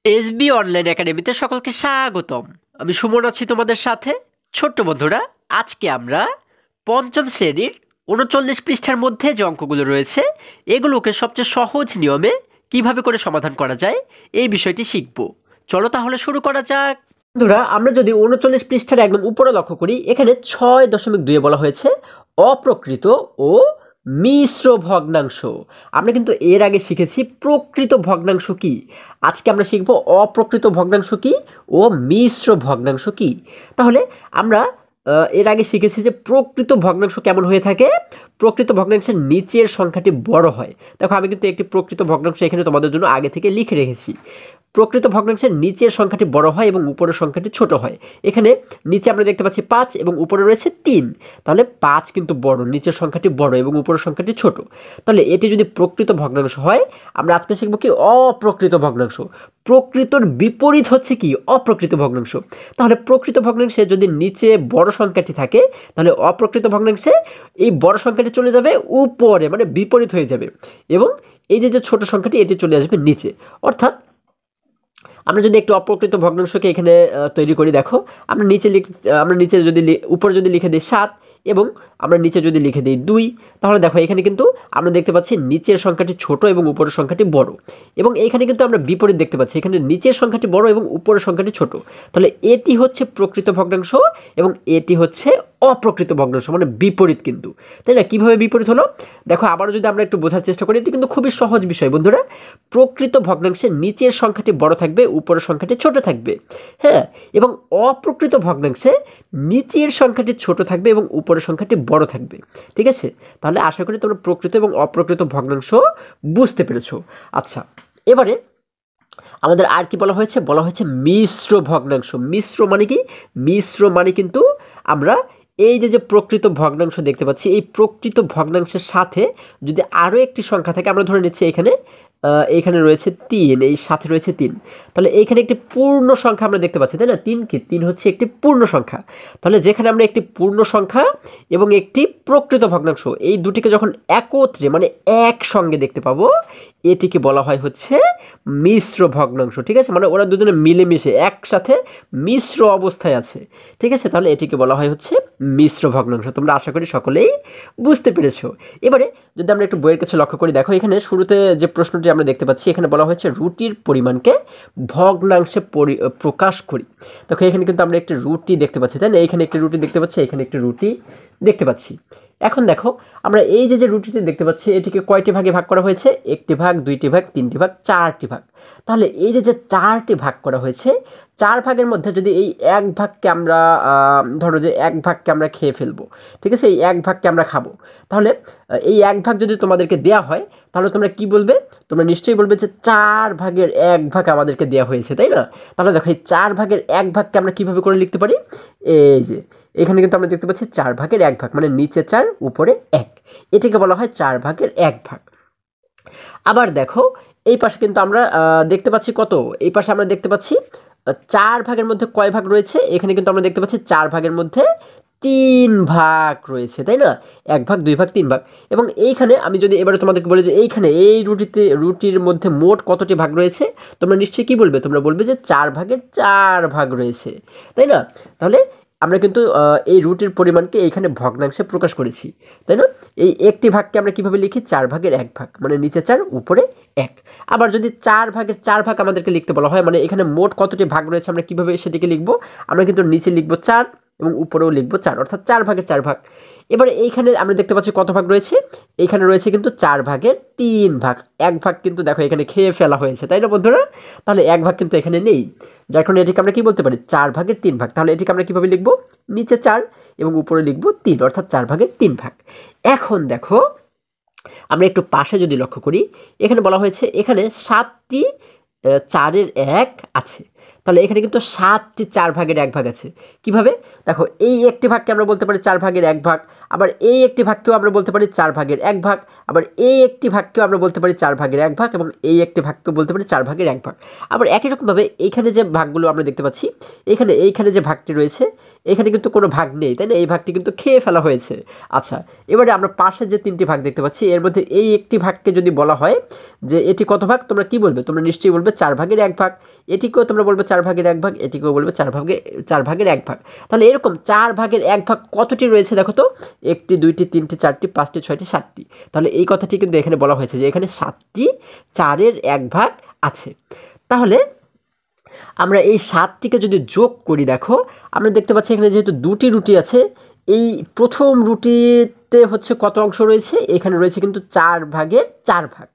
SB online একাডেমিতে সকলকে স্বাগতম। আমি সুমন আছি তোমাদের সাথে। ছোট্ট বন্ধুরা, আজকে আমরা পঞ্চম শ্রেণীর ৩৯ পৃষ্ঠার মধ্যে যে অঙ্কগুলো রয়েছে এগুলোকে সবচেয়ে সহজ নিয়মে কিভাবে করে সমাধান করা যায় এই বিষয়টি শিখব। চলো তাহলে শুরু করা যাক। বন্ধুরা, আমরা যদি ৩৯ পৃষ্ঠার একদম উপরে লক্ষ্য করি, এখানে ৬.২ বলা হয়েছে অপ্রকৃত ও মিশ্র ভগ্নাংশ। আমরা কিন্তু এর আগে শিখেছি প্রকৃত ভগ্নাংশ কি। আজকে আমরা শিখব অপ্রকৃত ভগ্নাংশ কি ও মিশ্র ভগ্নাংশ কি। তাহলে আমরা এর আগে শিখেছি যে প্রকৃত ভগ্নাংশ কেমন হয়ে থাকে। প্রকৃত ভগ্নাংশের নিচের সংখ্যাটি বড় হয়। দেখো, আমি কিন্তু একটি প্রকৃত ভগ্নাংশ এখানে তোমাদের জন্য আগে থেকে লিখে রেখেছি। প্রকৃত ভগ্নাংশের নিচের সংখ্যাটি বড় হয় এবং উপরের সংখ্যাটি ছোট হয়। এখানে নিচে আমরা দেখতে পাচ্ছি ৫ এবং উপরে রয়েছে ৩। তাহলে ৫ কিন্তু বড়, নিচের সংখ্যাটি বড় এবং উপরের সংখ্যাটি ছোট। তাহলে এটি যদি প্রকৃত ভগ্নাংশ হয়, আমরা আজকে শিখব কি অপ্রকৃত ভগ্নাংশ। প্রকৃতর বিপরীত হচ্ছে কি অপ্রকৃত ভগ্নাংশ। তাহলে প্রকৃত ভগ্নাংশে যদি নিচে বড় সংখ্যাটি থাকে, তাহলে অপ্রকৃত ভগ্নাংশে এই বড় সংখ্যাটি চলে যাবে উপরে, মানে বিপরীত হয়ে যাবে, এবং এই যে ছোট সংখ্যাটি এটি চলে আসবে নিচে। অর্থাৎ আমরা যদি একটু অপ্রকৃত ভগ্নাংশকে এখানে তৈরি করি, দেখো আমরা নিচে যদি উপরে যদি লিখে দিই ৭ এবং আমরা নিচে যদি লিখে দিই ২, তাহলে দেখো এখানে কিন্তু আমরা দেখতে পাচ্ছি নিচের সংখ্যাটি ছোট এবং উপরের সংখ্যাটি বড়, এবং এইখানে কিন্তু আমরা বিপরীত দেখতে পাচ্ছি, এখানে নিচের সংখ্যাটি বড় এবং উপরের সংখ্যাটি ছোট। তাহলে এটি হচ্ছে প্রকৃত ভগ্নাংশ এবং এটি হচ্ছে অপ্রকৃত ভগ্নাংশ, মানে বিপরীত কিন্তু, তাই না? কীভাবে বিপরীত হলো দেখো, আবারও যদি আমরা একটু বোঝার চেষ্টা করি, এটি কিন্তু খুবই সহজ বিষয় বন্ধুরা। প্রকৃত ভগ্নাংশের নিচের সংখ্যাটি বড় থাকবে, উপরের সংখ্যাটি ছোট থাকবে, হ্যাঁ, এবং অপ্রকৃত ভগ্নাংশে নিচের সংখ্যাটি ছোট থাকবে এবং উপরের সংখ্যাটি বড় থাকবে। ঠিক আছে? তাহলে আশা করি তোমরা প্রকৃত এবং অপ্রকৃত ভগ্নাংশ বুঝতে পেরেছো। আচ্ছা, এবারে আমাদের আর কি বলা হয়েছে? বলা হয়েছে মিশ্র ভগ্নাংশ। মিশ্র মানে কি? মিশ্র মানে কিন্তু আমরা এই যে প্রকৃত ভগ্নাংশ দেখতে পাচ্ছি, এই প্রকৃত ভগ্নাংশের সাথে যদি আরও একটি সংখ্যা থাকে, আমরা ধরে নিচ্ছি এইখানে রয়েছে ৩, এই সাথে রয়েছে ৩, তাহলে এইখানে একটি পূর্ণ সংখ্যা আমরা দেখতে পাচ্ছি, তাই না? ৩ কি? ৩ হচ্ছে একটি পূর্ণ সংখ্যা। তাহলে যেখানে আমরা একটি পূর্ণ সংখ্যা এবং একটি প্রকৃত ভগ্নাংশ, এই দুটিকে যখন একত্রে মানে একসঙ্গে দেখতে পাবো, এটিকে বলা হয় হচ্ছে মিশ্র ভগ্নাংশ। ঠিক আছে? মানে ওরা দুজনে মিলেমিশে একসাথে মিশ্র অবস্থায় আছে। ঠিক আছে? তাহলে এটিকে বলা হয় হচ্ছে মিশ্র ভগ্নাংশ। তোমরা আশা করি সকলেই বুঝতে পেরেছো। এবারে যদি আমরা একটু বইয়ের কাছে লক্ষ্য করি, দেখো এখানে শুরুতে যে প্রশ্নটি আমরা দেখতে পাচ্ছি, এখানে বলা হয়েছে রুটির পরিমাণকে ভগ্নাংশে প্রকাশ করি। দেখো এখানে কিন্তু আমরা একটি রুটি দেখতে পাচ্ছি, তাই না? এখানে একটি রুটি দেখতে পাচ্ছি, এখানে একটি রুটি দেখতে পাচ্ছি। এখন দেখো, আমরা এই যে রুটিটি দেখতে পাচ্ছি, এটিকে কয়টি ভাগে ভাগ করা হয়েছে? একটি ভাগ, দুইটি ভাগ, তিনটি ভাগ, চারটি ভাগ। তাহলে এই যে চারটি ভাগ করা হয়েছে, 4 ভাগের মধ্যে যদি এই 1 ভাগকে আমরা ধরো যে 1 ভাগকে আমরা খেয়ে ফেলবো, ঠিক আছে? এই 1 ভাগকে আমরা খাবো। তাহলে এই 1 ভাগ যদি তোমাদেরকে দেওয়া হয়, তাহলে তোমরা কি বলবে? তোমরা নিশ্চয়ই বলবে যে 4 ভাগের 1 ভাগ আমাদেরকে দেওয়া হয়েছে, তাই না? তাহলে দেখো, এই 4 ভাগের 1 ভাগকে আমরা কীভাবে করে লিখতে পারি? এই যে এখানে কিন্তু আমরা দেখতে পাচ্ছি 4 ভাগের 1 ভাগ, মানে নিচে 4 উপরে 1, এটিকে বলা হয় 4 ভাগের 1 ভাগ। আবার দেখো, এই পাশে কিন্তু আমরা দেখতে পাচ্ছি কত? এই পাশে আমরা দেখতে পাচ্ছি 4 ভাগের মধ্যে কয় ভাগ রয়েছে? এখানে কিন্তু আমরা দেখতে পাচ্ছি 4 ভাগের মধ্যে 3 ভাগ রয়েছে, তাই না? 1 ভাগ, 2 ভাগ, 3 ভাগ। এবং এইখানে আমি যদি এবারে তোমাদেরকে বলি যে এইখানে এই রুটির মধ্যে মোট কতটি ভাগ রয়েছে, তোমরা নিশ্চয়ই কী বলবে? তোমরা বলবে যে 4 ভাগের 4 ভাগ রয়েছে, তাই না? তাহলে আমরা কিন্তু এই রুটির পরিমাণকে এইখানে ভগ্নাংশে প্রকাশ করেছি, তাই না? এই একটি ভাগকে আমরা কীভাবে লিখি? 4 ভাগের 1 ভাগ, মানে নিচে 4 উপরে 1। আবার যদি 4 ভাগের 4 ভাগ আমাদেরকে লিখতে বলা হয়, মানে এখানে মোট কতটি ভাগ রয়েছে আমরা কীভাবে সেটিকে লিখব? আমরা কিন্তু নিচে লিখব 4 এবং উপরেও লিখব 4, অর্থাৎ 4 ভাগের 4 ভাগ। এবারে এইখানে আমরা দেখতে পাচ্ছি কত ভাগ রয়েছে? এইখানে রয়েছে কিন্তু 4 ভাগের 3 ভাগ। 1 ভাগ কিন্তু দেখো এখানে খেয়ে ফেলা হয়েছে, তাই না বন্ধুরা? তাহলে 1 ভাগ কিন্তু এখানে নেই, যার কারণে এটিকে আমরা কী বলতে পারি? 4 ভাগের 3 ভাগ। তাহলে এটিকে আমরা কীভাবে লিখব? নিচে 4 এবং উপরে লিখব 3, অর্থাৎ 4 ভাগের 3 ভাগ। এখন দেখো, আমরা একটু পাশে যদি লক্ষ্য করি, এখানে বলা হয়েছে এখানে 7টি 4-এর 1 আছে। তাহলে এখানে কিন্তু 7টি 4 ভাগের 1 ভাগ আছে। কিভাবে? দেখো, এই একটি ভাগকে আমরা বলতে পারি 4 ভাগের 1 ভাগ, আবার এই একটি ভাগকেও আমরা বলতে পারি 4 ভাগের 1 ভাগ, আবার এই একটি ভাগকেও আমরা বলতে পারি 4 ভাগের 1 ভাগ, এবং এই একটি ভাগকেও বলতে পারি 4 ভাগের 1 ভাগ। আবার একই রকমভাবে এইখানে যে ভাগগুলো আমরা দেখতে পাচ্ছি, এইখানে যে ভাগটি রয়েছে, এখানে কিন্তু কোনো ভাগ নেই, তাই না? এই ভাগটি কিন্তু খেয়ে ফেলা হয়েছে। আচ্ছা, এবারে আমরা পাশে যে 3টি ভাগ দেখতে পাচ্ছি, এর মধ্যে এই একটি ভাগকে যদি বলা হয় যে এটি কত ভাগ, তোমরা কি বলবে? তোমরা নিশ্চয়ই বলবে 4/1 ভাগ, এটিকেও তোমরা বলবে 4/1 ভাগ, এটিকেও বলবে 4/1 ভাগ। তাহলে এরকম 4/1 ভাগ কতটি রয়েছে দেখো তো, 1টি 2টি 3টি 4টি 5টি 6টি 7টি। তাহলে এই কথাটি কিন্তু এখানে বলা হয়েছে যে এখানে 7টি 4/1 ভাগ আছে। তাহলে আমরা এই 7টিকে যদি যোগ করি, দেখো আমরা দেখতে পাচ্ছি এখানে যেহেতু 2টি রুটি আছে, এই প্রথম রুটিতে হচ্ছে কত অংশ রয়েছে, এখানে রয়েছে কিন্তু 4/4 ভাগ,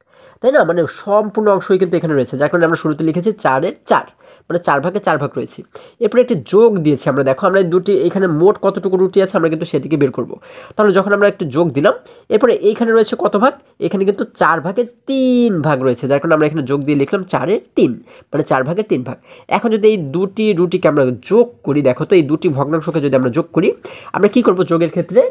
তাই না? মানে সম্পূর্ণ অংশই কিন্তু এখানে রয়েছে, যার কারণে আমরা শুরুতে লিখেছি 4/4, মানে 4/4 রয়েছে। এরপরে একটি যোগ দিয়েছি আমরা, দেখো আমরা দুটি এখানে মোট কতটুকু রুটি আছে আমরা কিন্তু সেটিকে বের করব। তাহলে যখন আমরা একটু যোগ দিলাম, এরপরে এইখানে রয়েছে কত ভাগ, এখানে কিন্তু 4/3 রয়েছে, যার কারণে আমরা এখানে যোগ দিয়ে লিখলাম 4/3, মানে 4/3 ভাগ। এখন যদি এই দুটি রুটিকে আমরা যোগ করি, দেখো তো এই দুটি ভগ্নাংশকে যদি আমরা যোগ করি, আমরা কি করব যোগের ক্ষেত্রে,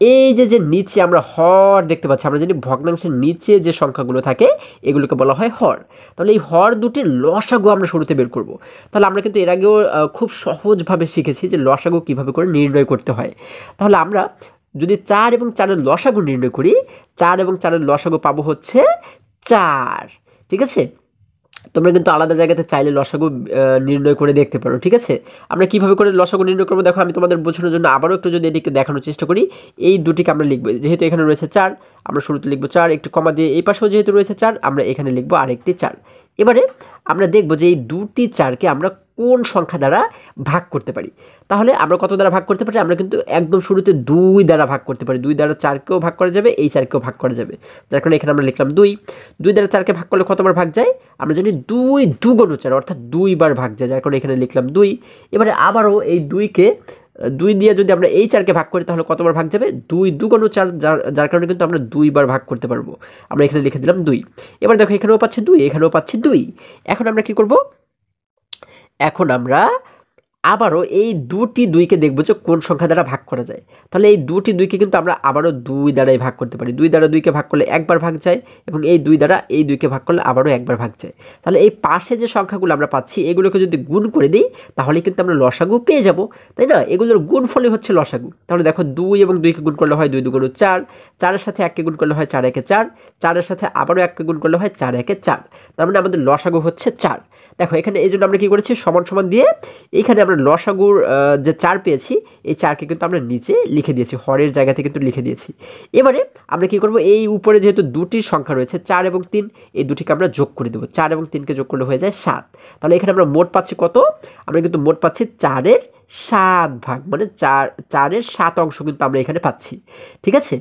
এই যে নিচে আমরা হর দেখতে পাচ্ছি, আমরা জানি ভগ্নাংশের নিচে যে সংখ্যাগুলো থাকে এগুলোকে বলা হয় হর। তাহলে এই হর দুটির লসাগু আমরা শুরুতে বের করব। তাহলে আমরা কিন্তু এর আগেও খুব সহজভাবে শিখেছি যে লসাগু কীভাবে করে নির্ণয় করতে হয়। তাহলে আমরা যদি 4 এবং 4-এর লসাগু নির্ণয় করি, 4 এবং 4-এর লসাগু পাবো হচ্ছে 4, ঠিক আছে? তোমরা কিন্তু আলাদা জায়গাতে চাইলে লসাগু নির্ণয় করে দেখতে পারো, ঠিক আছে? আমরা কীভাবে করে লসাগু নির্ণয় করবো দেখো, আমি তোমাদের বোঝানোর জন্য আবারও একটু যদি এটিকে দেখানোর চেষ্টা করি, এই দুটিকে আমরা লিখবো, যেহেতু এখানে রয়েছে 4 আমরা শুরুতে লিখবো 4, একটু কমা দিয়ে এই পাশেও যেহেতু রয়েছে 4 আমরা এখানে লিখবো আরেকটি 4। এবারে আমরা দেখব যে এই দুটি 4কে আমরা কোন সংখ্যা দ্বারা ভাগ করতে পারি। তাহলে আমরা কত দ্বারা ভাগ করতে পারি, আমরা কিন্তু একদম শুরুতে 2 দ্বারা ভাগ করতে পারি। 2 দ্বারা 4কেও ভাগ করা যাবে, এই 4কেও ভাগ করা যাবে, যার কারণে এখানে আমরা লিখলাম 2। 2 দ্বারা 4কে ভাগ করলে কতবার ভাগ যায়, আমরা জানি 2 2 4, অর্থাৎ 2 বার ভাগ যায়, যার কারণে এখানে লিখলাম 2। এবারে আবারও এই 2কে 2 দিয়ে যদি আমরা এই 4কে ভাগ করি তাহলে কতবার ভাগ যাবে, 2 2 4, যার কারণে কিন্তু আমরা 2 বার ভাগ করতে পারবো। আমরা এখানে লিখে দিলাম 2। এবার দেখো এখানেও পাচ্ছি 2, এখানেও পাচ্ছি 2। এখন আমরা কি করব, এখন আমরা আবারও এই দুটি 2কে দেখব যে কোন সংখ্যা দ্বারা ভাগ করা যায়। তাহলে এই দুটি 2কে কিন্তু আমরা আবারও 2 দ্বারাই ভাগ করতে পারি। 2 দ্বারা 2কে ভাগ করলে একবার ভাগ যায়, এবং এই 2 দ্বারা এই 2কে ভাগ করলে আবারও একবার ভাগ যায়। তাহলে এই পাশে যে সংখ্যাগুলো আমরা পাচ্ছি এগুলোকে যদি গুণ করে দিই তাহলে কিন্তু আমরা লসাগু পেয়ে যাব, তাই না? এগুলোর গুণফলই হচ্ছে লসাগু। তাহলে দেখো 2 এবং 2কে গুণ করলে হয় 2 2 4, 4-এর সাথে 1কে গুণ করলে হয় 4 1 4, 4-এর সাথে আবারও 1কে গুণ করলে হয় 4 1 4, তার মানে আমাদের লসাগু হচ্ছে 4। দেখো এখানে এই জন্য আমরা কী করেছি, সমান সমান দিয়ে এইখানে আমরা লসাগুর যে 4 পেয়েছি এই 4কে কিন্তু আমরা নিচে লিখে দিয়েছি, হরের জায়গাতে কিন্তু লিখে দিয়েছি। এবারে আমরা কি করব, এই উপরে যেহেতু দুটি সংখ্যা রয়েছে 4 এবং 3, এই দুটিকে আমরা যোগ করে দেবো। 4 এবং 3কে যোগ করলে হয়ে যায় 7। তাহলে এখানে আমরা মোট পাচ্ছি কত, আমরা কিন্তু মোট পাচ্ছি 4/7, মানে 4/7 অংশ কিন্তু আমরা এখানে পাচ্ছি, ঠিক আছে?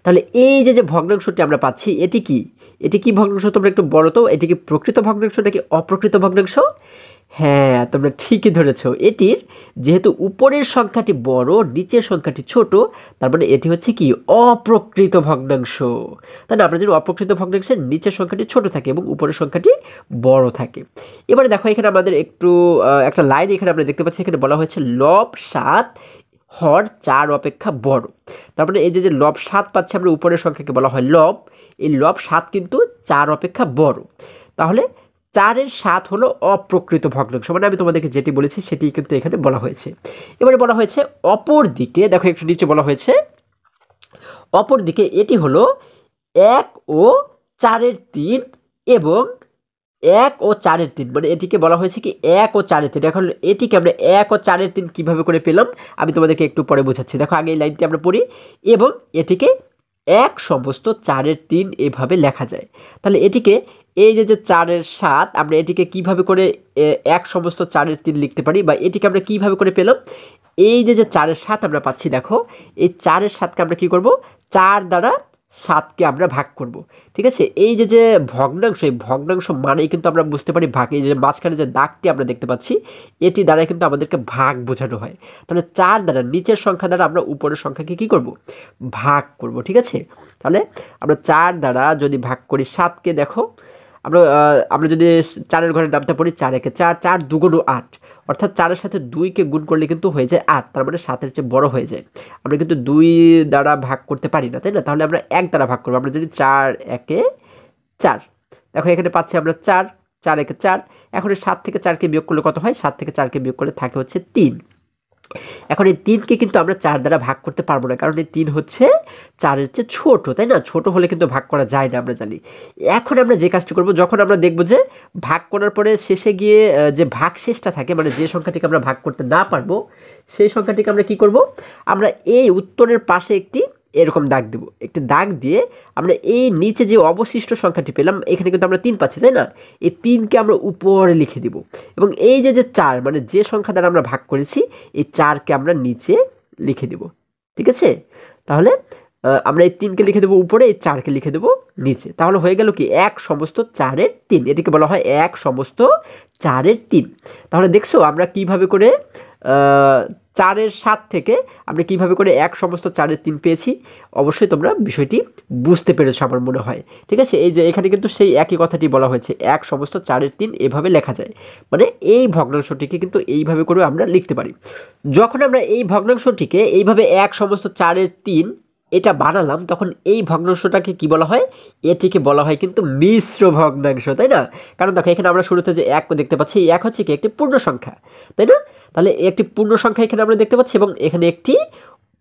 তাহলে এই যে ভগ্নাংশটি আমরা পাচ্ছি এটি কি ভগ্নাংশ, তোমরা একটু বলো তো, এটি কি প্রকৃত ভগ্নাংশ নাকি অপ্রকৃত ভগ্নাংশ? হ্যাঁ, তোমরা ঠিকই ধরেছো। এটির যেহেতু উপরের সংখ্যাটি বড় নিচের সংখ্যাটি ছোট, তার মানে এটি হচ্ছে কি অপ্রকৃত ভগ্নাংশ। তাই না? আমরা যদি অপ্রকৃত ভগ্নাংশের নিচের সংখ্যাটি ছোট থাকে এবং উপরের সংখ্যাটি বড় থাকে। এবারে দেখো এখানে আমাদের একটু একটা লাইন এখানে আমরা দেখতে পাচ্ছি, এখানে বলা হয়েছে লব 7 হর 4 অপেক্ষা বড়। তার মানে এই যে লব 7 পাচ্ছি আমরা, উপরের সংখ্যাকে বলা হয় লব, এই লব 7 কিন্তু 4 অপেক্ষা বড়। তাহলে 4/7 হলো অপ্রকৃত ভগ্নাংশ, মানে আমি তোমাদেরকে যেটি বলেছি সেটি কিন্তু এখানে বলা হয়েছে। এবারে বলা হয়েছে অপর দিকে, দেখো একটু নিচে বলা হয়েছে অপর দিকে এটি হলো 1 ও 4/3 এবং 1 ও 4/3, মানে এটিকে বলা হয়েছে কি 1 ও 4/3। এখন এটিকে আমরা 1 ও 4/3 কীভাবে করে পেলাম আমি তোমাদেরকে একটু পরে বোঝাচ্ছি। দেখো আগে এই লাইনটি আমরা পড়ি, এবং এটিকে 1 সমস্ত 4/3 এভাবে লেখা যায়। তাহলে এটিকে এই যে 4/7 আমরা এটিকে কিভাবে করে 1 সমস্ত 4/3 লিখতে পারি, বা এটিকে আমরা কিভাবে করে পেলাম, এই যে 4/7 আমরা পাচ্ছি, দেখো এই 4/7কে আমরা কি করব, 4 দ্বারা 7কে আমরা ভাগ করব, ঠিক আছে? এই যে ভগ্নাংশ, এই ভগ্নাংশ মানেই কিন্তু আমরা বুঝতে পারি ভাগ। এই যে মাঝখানে যে দাগটি আমরা দেখতে পাচ্ছি এটি দ্বারা কিন্তু আমাদেরকে ভাগ বোঝানো হয়। তাহলে 4 দ্বারা নিচের সংখ্যা দ্বারা আমরা উপরের সংখ্যাকে কি করব, ভাগ করব, ঠিক আছে? তাহলে আমরা 4 দ্বারা যদি ভাগ করি 7কে, দেখো আমরা যদি 4-এর ঘরে নামতে পড়ি 4 1 4, 4 2 8, অর্থাৎ 4-এর সাথে 2কে গুণ করলে কিন্তু হয়ে যায় 8, তার মানে 7-এর চেয়ে বড় হয়ে যায়। আমরা কিন্তু 2 দ্বারা ভাগ করতে পারি না, তাই না? তাহলে আমরা 1 দ্বারা ভাগ করবো। আমরা যদি 4 1 4, দেখো এখানে পাচ্ছি আমরা 4 4 1 4। এখন 7 থেকে 4কে বিয়োগ করলে কত হয়, 7 থেকে 4কে বিয়োগ করলে থাকে হচ্ছে 3। এখন এই 3কে কিন্তু আমরা 4 দ্বারা ভাগ করতে পারবো না, কারণ এই 3 হচ্ছে 4-এর চেয়ে ছোট, তাই না? ছোট হলে কিন্তু ভাগ করা যায় না, আমরা জানি। এখন আমরা যে কাজটি করব, যখন আমরা দেখব যে ভাগ করার পরে শেষে গিয়ে যে ভাগশেষটা থাকে, মানে যে সংখ্যাটিকে আমরা ভাগ করতে না পারবো, সেই সংখ্যাটিকে আমরা কি করব, আমরা এই উত্তরের পাশে একটি এরকম দাগ দেব। একটি দাগ দিয়ে আমরা এই নিচে যে অবশিষ্ট সংখ্যাটি পেলাম, এখানে কিন্তু আমরা 3 পাচ্ছি, তাই না? এই 3কে আমরা উপরে লিখে দিব, এবং এই যে 4, মানে যে সংখ্যা দ্বারা আমরা ভাগ করেছি, এই 4কে আমরা নিচে লিখে দেব। ঠিক আছে? তাহলে আমরা এই 3কে লিখে দেবো উপরে, এই 4কে লিখে দেবো নিচে। তাহলে হয়ে গেল কি 1 সমস্ত 4-এর 3। এটিকে বলা হয় 1 সমস্ত 4-এর 3। তাহলে দেখছো আমরা কিভাবে করে 4-এর 7 থেকে আমরা কিভাবে করে 1 সমস্ত 4-এর 3 পেয়েছি। অবশ্যই তোমরা বিষয়টি বুঝতে পেরেছো আমার মনে হয়। ঠিক আছে? এই যে এখানে কিন্তু সেই একই কথাটি বলা হয়েছে, 1 সমস্ত 4-এর 3 এভাবে লেখা যায়। মানে এই ভগ্নাংশটিকে কিন্তু এইভাবে করে আমরা লিখতে পারি। যখন আমরা এই ভগ্নাংশটিকে এইভাবে 1 সমস্ত 4-এর 3 এটা বানালাম, তখন এই ভগ্নাংশটাকে কি বলা হয়? এটিকে বলা হয় কিন্তু মিশ্র ভগ্নাংশ, তাই না? কারণ দেখো এখানে আমরা শুরুতে যে 1 দেখতে পাচ্ছি, এই 1 হচ্ছে কি একটি পূর্ণ সংখ্যা, তাই না? তাহলে একটি পূর্ণ সংখ্যা এখানে আমরা দেখতে পাচ্ছি, এবং এখানে একটি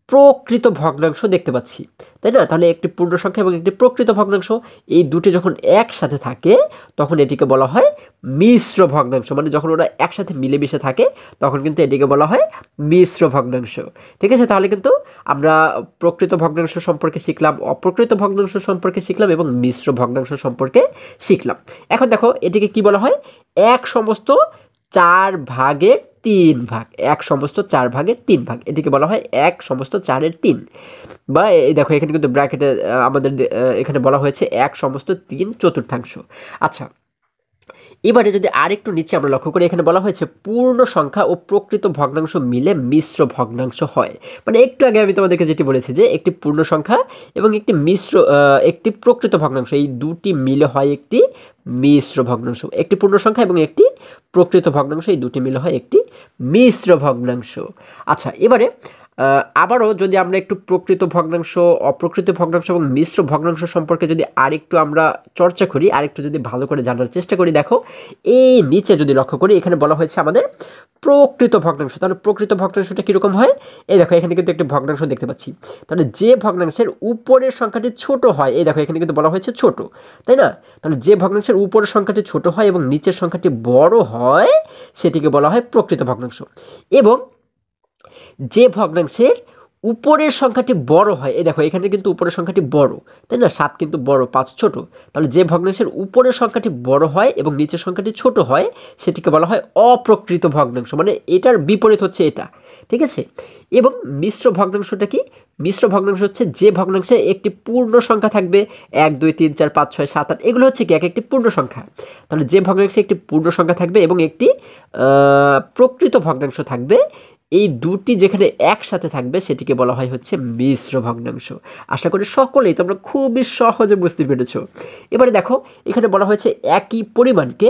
প্রকৃত ভগ্নাংশ দেখতে পাচ্ছি, তাই না? তাহলে একটি পূর্ণ সংখ্যা এবং একটি প্রকৃত ভগ্নাংশ, এই দুটি যখন একসাথে থাকে তখন এটিকে বলা হয় মিশ্র ভগ্নাংশ। মানে যখন ওরা একসাথে মিলেমিশে থাকে তখন কিন্তু এটিকে বলা হয় মিশ্র ভগ্নাংশ। ঠিক আছে? তাহলে কিন্তু আমরা প্রকৃত ভগ্নাংশ সম্পর্কে শিখলাম, অপ্রকৃত ভগ্নাংশ সম্পর্কে শিখলাম, এবং মিশ্র ভগ্নাংশ সম্পর্কে শিখলাম। এখন দেখো এটিকে কি বলা হয়? 1 সমস্ত 4/3 ভাগ। 1 সমস্ত 4/3 ভাগ, এটিকে বলা হয় 1 সমস্ত 4-এর 3। বা এই দেখো এখানে কিন্তু ব্র্যাকেটে আমাদের এখানে বলা হয়েছে 1 সমস্ত 3/4। আচ্ছা, এবারে যদি আরেকটু নিচে আমরা লক্ষ্য করি, এখানে বলা হয়েছে পূর্ণ সংখ্যা ও প্রকৃত ভগ্নাংশ মিলে মিশ্র ভগ্নাংশ হয়। মানে একটু আগে আমি তোমাদেরকে যেটি বলেছি যে একটি পূর্ণ সংখ্যা এবং একটি প্রকৃত ভগ্নাংশ, এই দুটি মিলে হয় একটি মিশ্র ভগ্নাংশ। একটি পূর্ণ সংখ্যা এবং একটি প্রকৃত ভগ্নাংশ, এই দুটি মিলে হয় একটি মিশ্র ভগ্নাংশ। আচ্ছা, এবারে আবারও যদি আমরা একটু প্রকৃত ভগ্নাংশ, অপ্রকৃত ভগ্নাংশ এবং মিশ্র ভগ্নাংশ সম্পর্কে যদি আরেকটু আমরা চর্চা করি, আরেকটু যদি ভালো করে জানার চেষ্টা করি, দেখো এই নিচে যদি লক্ষ্য করি, এখানে বলা হয়েছে আমাদের প্রকৃত ভগ্নাংশ। তাহলে প্রকৃত ভগ্নাংশটা কীরকম হয়? এই দেখো এখানে কিন্তু একটি ভগ্নাংশ দেখতে পাচ্ছি। তাহলে যে ভগ্নাংশের উপরের সংখ্যাটি ছোট হয়, এই দেখো এখানে কিন্তু বলা হয়েছে ছোট, তাই না? তাহলে যে ভগ্নাংশের উপরের সংখ্যাটি ছোট হয় এবং নিচের সংখ্যাটি বড় হয়, সেটিকে বলা হয় প্রকৃত ভগ্নাংশ। এবং যে ভগ্নাংশের উপরের সংখ্যাটি বড় হয়, এই দেখো এখানে কিন্তু উপরের সংখ্যাটি বড়, তাই না? 7 কিন্তু বড়, 5 ছোট। তাহলে যে ভগ্নাংশের উপরের সংখ্যাটি বড় হয় এবং নিচের সংখ্যাটি ছোট হয়, সেটিকে বলা হয় অপ্রকৃত ভগ্নাংশ। মানে এটার বিপরীত হচ্ছে এটা। ঠিক আছে? এবং মিশ্র ভগ্নাংশটা কি? মিশ্র ভগ্নাংশ হচ্ছে যে ভগ্নাংশে একটি পূর্ণ সংখ্যা থাকবে, 1 2 3 4 5 6 7 8, এগুলো হচ্ছে কি একটি পূর্ণ সংখ্যা। তাহলে যে ভগ্নাংশে একটি পূর্ণ সংখ্যা থাকবে এবং একটি প্রকৃত ভগ্নাংশ থাকবে, এই দুটি যেখানে একসাথে থাকবে সেটিকে বলা হয় হচ্ছে মিশ্র ভগ্নাংশ। আশা করি সকলেই তোমরা খুবই সহজে বুঝতে পেরেছো। এবারে দেখো এখানে বলা হয়েছে একই পরিমাণকে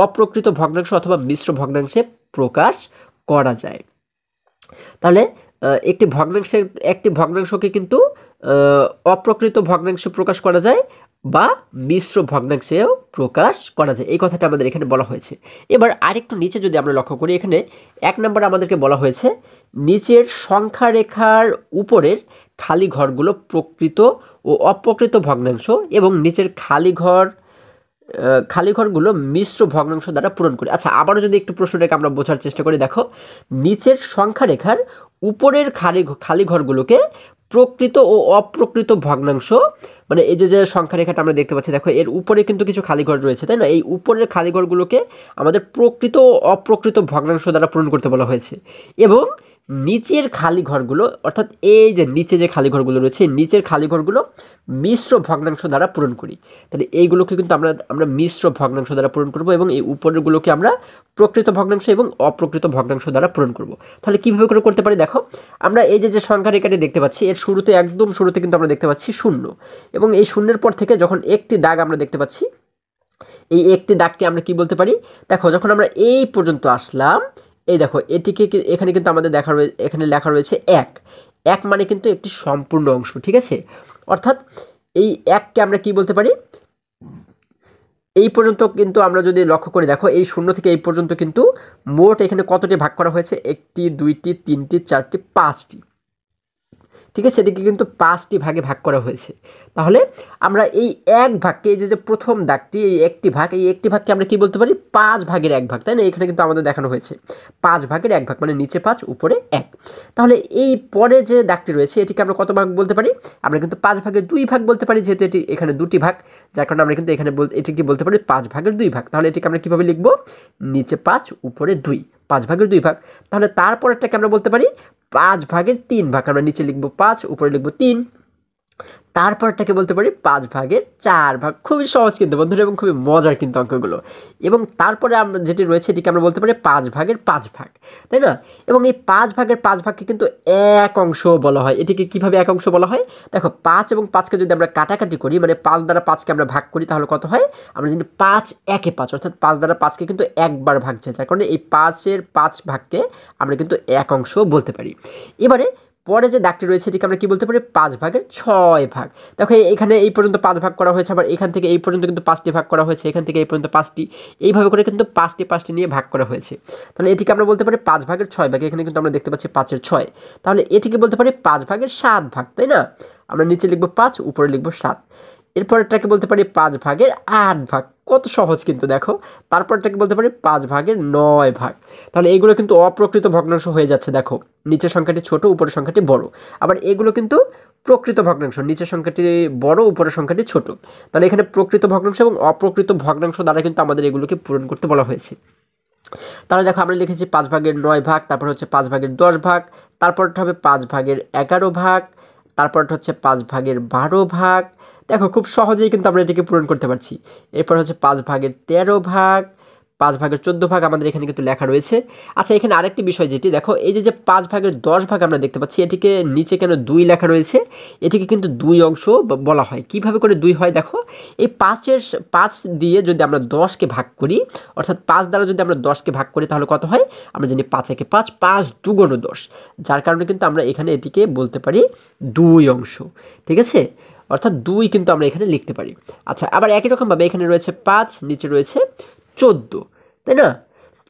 অপ্রকৃত ভগ্নাংশ অথবা মিশ্র ভগ্নাংশে প্রকাশ করা যায়। তাহলে একটি ভগ্নাংশকে কিন্তু অপ্রকৃত ভগ্নাংশে প্রকাশ করা যায় বা মিশ্র ভগ্নাংশেও প্রকাশ করা যায়, এই কথাটা আমাদের এখানে বলা হয়েছে। এবার আরেকটু নিচে যদি আমরা লক্ষ্য করি, এখানে 1 নম্বরে আমাদেরকে বলা হয়েছে নিচের সংখ্যা রেখার উপরের খালি ঘরগুলো প্রকৃত ও অপ্রকৃত ভগ্নাংশ এবং নিচের খালি ঘরগুলো মিশ্র ভগ্নাংশ দ্বারা পূরণ করি। আচ্ছা, আবারও যদি একটু প্রশ্নটাকে আমরা বোঝার চেষ্টা করি, দেখো নিচের সংখ্যা রেখার উপরের খালি ঘরগুলোকে প্রকৃত ও অপ্রকৃত ভগ্নাংশ, মানে এই যে সংখ্যা রেখাটা আমরা দেখতে পাচ্ছি, দেখো এর উপরে কিন্তু কিছু খালি ঘর রয়েছে, তাই না? এই উপরের খালি ঘরগুলোকে আমাদের প্রকৃত ও অপ্রকৃত ভগ্নাংশ দ্বারা পূরণ করতে বলা হয়েছে। এবং নিচের খালি ঘরগুলো, অর্থাৎ এই যে নিচে যে খালি ঘরগুলো রয়েছে, নিচের খালি ঘরগুলো মিশ্র ভগ্নাংশ দ্বারা পূরণ করি। তাহলে এইগুলোকে কিন্তু আমরা মিশ্র ভগ্নাংশ দ্বারা পূরণ করব, এবং এই উপরেরগুলোকে আমরা প্রকৃত ভগ্নাংশ এবং অপ্রকৃত ভগ্নাংশ দ্বারা পূরণ করব। তাহলে কীভাবে করে করতে পারি? দেখো আমরা এই যে সংখ্যা রেখাটি দেখতে পাচ্ছি, এর শুরুতে একদম শুরুতে কিন্তু আমরা দেখতে পাচ্ছি 0, এবং এই শূন্যের পর থেকে যখন একটি দাগ আমরা দেখতে পাচ্ছি, এই একটি দাগকে আমরা কি বলতে পারি? দেখো যখন আমরা এই পর্যন্ত আসলাম, এই দেখো এটিকে এখানে কিন্তু আমাদের এখানে লেখা রয়েছে 1 মানে কিন্তু একটি সম্পূর্ণ অংশ। ঠিক আছে? অর্থাৎ এই 1কে আমরা কি বলতে পারি? এই পর্যন্ত কিন্তু আমরা যদি লক্ষ্য করে দেখো এই 0 থেকে এই পর্যন্ত কিন্তু মোট এখানে কতটি ভাগ করা হয়েছে, 1টি 2টি 3টি 4টি 5টি, ঠিক আছে, এটিকে কিন্তু 5টি ভাগে ভাগ করা হয়েছে। তাহলে আমরা এই এক ভাগকে, এই যে প্রথম দাগটি, এই একটি ভাগকে আমরা কি বলতে পারি, 5 ভাগের 1 ভাগ, তাই না? এখানে কিন্তু আমাদের দেখানো হয়েছে 5 ভাগের 1 ভাগ, মানে নিচে 5 উপরে 1। তাহলে এই পরে যে দাগটি রয়েছে এটিকে আমরা কত ভাগ বলতে পারি, আমরা কিন্তু 5 ভাগের 2 ভাগ বলতে পারি, যেহেতু এটি এখানে 2টি ভাগ, যার কারণে আমরা কিন্তু এখানে এটিকে বলতে পারি 5 ভাগের 2 ভাগ। তাহলে এটিকে আমরা কীভাবে লিখব, নিচে 5 উপরে 2, 5 ভাগের 2 ভাগ। তাহলে তারপরেরটাকে আমরা বলতে পারি 5 ভাগের 3 ভাগ, আমরা নিচে লিখব 5 উপরে লিখব 3। তারপরটাকে বলতে পারি 5 ভাগের 4 ভাগ। খুবই সহজ কিন্তু বন্ধুরা, এবং খুবই মজার কিন্তু অঙ্কগুলো। এবং তারপরে আমরা যেটি রয়েছে এটিকে আমরা বলতে পারি 5 ভাগের 5 ভাগ, তাই না? এবং এই 5 ভাগের 5 ভাগকে কিন্তু এক অংশ বলা হয়। এটিকে কিভাবে এক অংশ বলা হয়, দেখো 5 এবং 5কে যদি আমরা কাটাকাটি করি, মানে 5 দ্বারা 5কে আমরা ভাগ করি, তাহলে কত হয়, আমরা যদি 5 একে 5, অর্থাৎ 5 দ্বারা 5কে কিন্তু একবার ভাগ যায়, যার কারণে এই 5-এর 5 ভাগকে আমরা কিন্তু এক অংশ বলতে পারি। এবারে পরে যে দাগটি রয়েছে এটিকে আমরা কি বলতে পারি, 5 ভাগের 6 ভাগ। দেখো এখানে এই পর্যন্ত 5 ভাগ করা হয়েছে, আবার এখান থেকে এই পর্যন্ত কিন্তু 5টি ভাগ করা হয়েছে, এখান থেকে এই পর্যন্ত 5টি, এইভাবে করে কিন্তু 5টি নিয়ে ভাগ করা হয়েছে। তাহলে এটিকে আমরা বলতে পারি 5 ভাগের 6 ভাগ। এখানে কিন্তু আমরা দেখতে পাচ্ছি 5-এর 6। তাহলে এটিকে বলতে পারি 5 ভাগের 7 ভাগ, তাই না? আমরা নিচে লিখব 5 উপরে লিখব 7। এরপরটাকে বলতে পারি 5 ভাগের 8 ভাগ। কত সহজ কিন্তু দেখো। তারপরটাকে বলতে পারি 5 ভাগের 9 ভাগ। তাহলে এগুলো কিন্তু অপ্রকৃত ভগ্নাংশ হয়ে যাচ্ছে। দেখো নিচের সংখ্যাটি ছোট, উপরের সংখ্যাটি বড়। আবার এগুলো কিন্তু প্রকৃত ভগ্নাংশ, নিচের সংখ্যাটি বড়, উপরের সংখ্যাটি ছোট। তাহলে এখানে প্রকৃত ভগ্নাংশ এবং অপ্রকৃত ভগ্নাংশ দ্বারা কিন্তু আমাদের এগুলোকে পূরণ করতে বলা হয়েছে। তাহলে দেখো আমরা লিখেছি 5 ভাগের 9 ভাগ, তারপর হচ্ছে 5 ভাগের 10 ভাগ, তারপরটা হবে 5 ভাগের 11 ভাগ, তারপরটা হচ্ছে 5 ভাগের 12 ভাগ। দেখো খুব সহজেই কিন্তু আমরা এটিকে পূরণ করতে পারছি। এরপর হচ্ছে 5 ভাগের 13 ভাগ, 5 ভাগের 14 ভাগ আমাদের এখানে কিন্তু লেখা রয়েছে। আচ্ছা, এখানে আরেকটি বিষয় যেটি দেখো, এই যে 5 ভাগের 10 ভাগ আমরা দেখতে পাচ্ছি, এটিকে নিচে কেন 2 লেখা রয়েছে, এটিকে কিন্তু 2 অংশ বলা হয়। কিভাবে করে 2 হয় দেখো, এই 5 দিয়ে যদি আমরা 10কে ভাগ করি, অর্থাৎ 5 দ্বারা যদি আমরা 10কে ভাগ করি, তাহলে কত হয়, আমরা জানি 5 একে 5, 5 দুগুণ 10, যার কারণে কিন্তু আমরা এখানে এটিকে বলতে পারি 2 অংশ। ঠিক আছে, অর্থাৎ 2 কিন্তু আমরা এখানে লিখতে পারি। আচ্ছা, আবার একই রকমভাবে এখানে রয়েছে 5, নিচে রয়েছে 14, তাই না?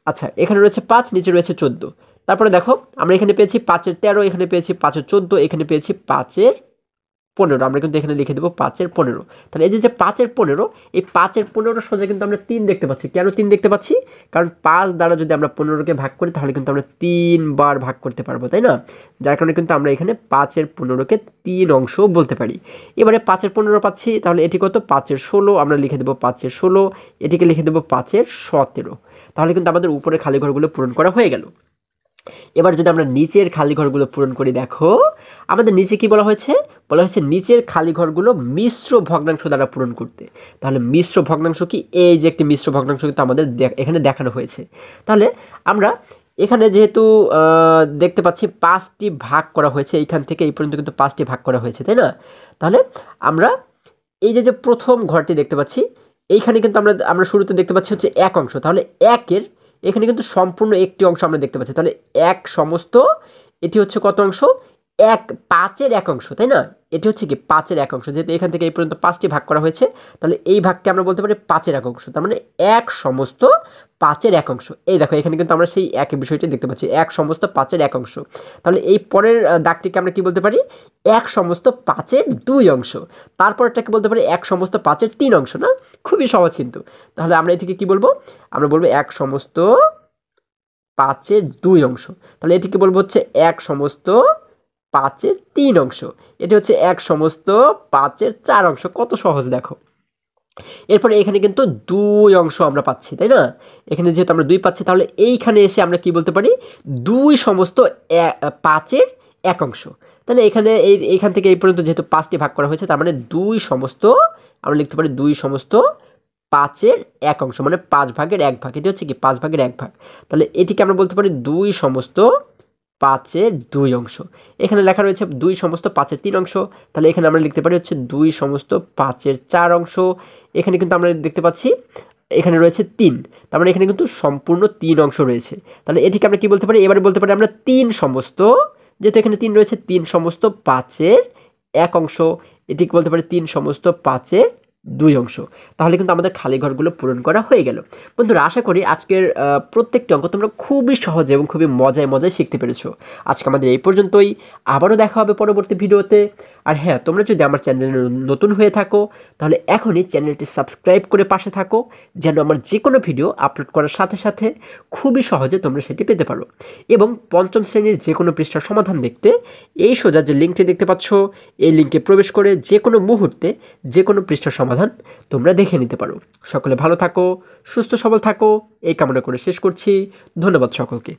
আচ্ছা, এখানে রয়েছে 5, নিচে রয়েছে 14। তারপরে দেখো আমরা এখানে পেয়েছি 5-এর 13, এখানে পেয়েছি 5-এর 14, এখানে পেয়েছি 5-এর 15। আমরা কিন্তু এখানে লিখে দেবো 5-এর 15। তাহলে এই যে 5-এর 15, এই 5-এর 15 সোজা কিন্তু আমরা 3 দেখতে পাচ্ছি। কেন 3 দেখতে পাচ্ছি? কারণ 5 দ্বারা যদি আমরা 15কে ভাগ করি, তাহলে কিন্তু আমরা 3 বার ভাগ করতে পারবো, তাই না? যার কারণে কিন্তু আমরা এখানে 5-এর 15কে 3 অংশ বলতে পারি। এবারে 5-এর 15 পাচ্ছি, তাহলে এটি কত, 5-এর 16, আমরা লিখে দেবো 5-এর 16, এটিকে লিখে দেবো 5-এর 17। তাহলে কিন্তু আমাদের উপরে খালি ঘরগুলো পূরণ করা হয়ে গেল। এবার যদি আমরা নিচের খালি ঘরগুলো পূরণ করি, দেখো আমাদের নিচে কি বলা হয়েছে, বলা হয়েছে নিচের খালি ঘরগুলো মিশ্র ভগ্নাংশ দ্বারা পূরণ করতে। তাহলে মিশ্র ভগ্নাংশ কি, এই যে একটি মিশ্র ভগ্নাংশ কিন্তু আমাদের এখানে দেখানো হয়েছে। তাহলে আমরা এখানে যেহেতু দেখতে পাচ্ছি 5টি ভাগ করা হয়েছে, এইখান থেকে এই পর্যন্ত কিন্তু 5টি ভাগ করা হয়েছে, তাই না? তাহলে আমরা এই যে প্রথম ঘরটি দেখতে পাচ্ছি, এইখানে কিন্তু আমরা শুরুতে দেখতে পাচ্ছি হচ্ছে 1 অংশ। তাহলে 1-এর এখানে কিন্তু সম্পূর্ণ একটি অংশ আমরা দেখতে পাচ্ছি। তাহলে 1 সমস্ত, এটি হচ্ছে কত অংশ, 5-এর 1 অংশ, তাই না? এটি হচ্ছে কি 5-এর 1 অংশ। যেহেতু এখান থেকে এই পর্যন্ত 5টি ভাগ করা হয়েছে, তাহলে এই ভাগকে আমরা বলতে পারি 5-এর 1 অংশ। তার মানে 1 সমস্ত 5-এর 1 অংশ। এই দেখো এখানে কিন্তু আমরা সেই একই বিষয়টি দেখতে পাচ্ছি, 1 সমস্ত 5-এর 1 অংশ। তাহলে এই পরের দাগটিকে আমরা কি বলতে পারি, 1 সমস্ত 5-এর 2 অংশ। তারপরটাকে বলতে পারি 1 সমস্ত 5-এর 3 অংশ। না, খুবই সহজ কিন্তু। তাহলে আমরা এটিকে কি বলবো, আমরা বলবো 1 সমস্ত 5-এর 2 অংশ। তাহলে এটিকে বলবো হচ্ছে 1 সমস্ত 5-এর 3 অংশ। এটি হচ্ছে 1 সমস্ত 5-এর 4 অংশ। কত সহজ দেখো। এরপরে এখানে কিন্তু 2 অংশ আমরা পাচ্ছি, তাই না? এখানে যেহেতু আমরা 2 পাচ্ছি, তাহলে এইখানে এসে আমরা কি বলতে পারি, 2 সমস্ত 5-এর 1 অংশ। তাহলে এখানে এইখান থেকে এই পর্যন্ত যেহেতু 5টি ভাগ করা হয়েছে, তার মানে 2 সমস্ত, আমরা লিখতে পারি 2 সমস্ত 5-এর 1 অংশ, মানে 5 ভাগের 1 ভাগ। এটি হচ্ছে কি 5 ভাগের 1 ভাগ। তাহলে এটিকে আমরা বলতে পারি 2 সমস্ত 5-এর 2 অংশ। এখানে লেখা রয়েছে 2 সমস্ত 5-এর 3 অংশ। তাহলে এখানে আমরা লিখতে পারি হচ্ছে 2 সমস্ত 5-এর 4 অংশ। এখানে কিন্তু আমরা দেখতে পাচ্ছি এখানে রয়েছে 3, তার মানে এখানে কিন্তু সম্পূর্ণ 3 অংশ রয়েছে। তাহলে এটিকে আমরা কি বলতে পারি, এবারে বলতে পারি আমরা 3 সমস্ত, যেহেতু এখানে 3 রয়েছে, 3 সমস্ত 5-এর 1 অংশ। এটিকে বলতে পারি 3 সমস্ত 5-এর 2 অংশ। তাহলে কিন্তু আমাদের খালি ঘরগুলো পূরণ করা হয়ে গেল। বন্ধুরা আশা করি আজকের প্রত্যেকটি অঙ্ক তোমরা খুবই সহজে এবং খুবই মজায় মজায় শিখতে পেরেছো। আজকে আমাদের এই পর্যন্তই। আবারও দেখা হবে পরবর্তী ভিডিওতে। আর হ্যাঁ, তোমরা যদি আমার চ্যানেলে নতুন হয়ে থাকো তাহলে এখনই চ্যানেলটি সাবস্ক্রাইব করে পাশে থাকো, যেন আমার যে কোনো ভিডিও আপলোড করার সাথে সাথে খুবই সহজে তোমরা সেটি পেতে পারো। এবং পঞ্চম শ্রেণীর যে কোনো পৃষ্ঠার সমাধান দেখতে এই সোজা যে লিঙ্কটি দেখতে পাচ্ছ, এই লিঙ্কে প্রবেশ করে যে কোনো মুহূর্তে যে কোনো পৃষ্ঠার সমাধান তোমরা দেখে নিতে পারো। সকলে ভালো থাকো, সুস্থ সবল থাকো, এই কামনা করে শেষ করছি। ধন্যবাদ সকলকে।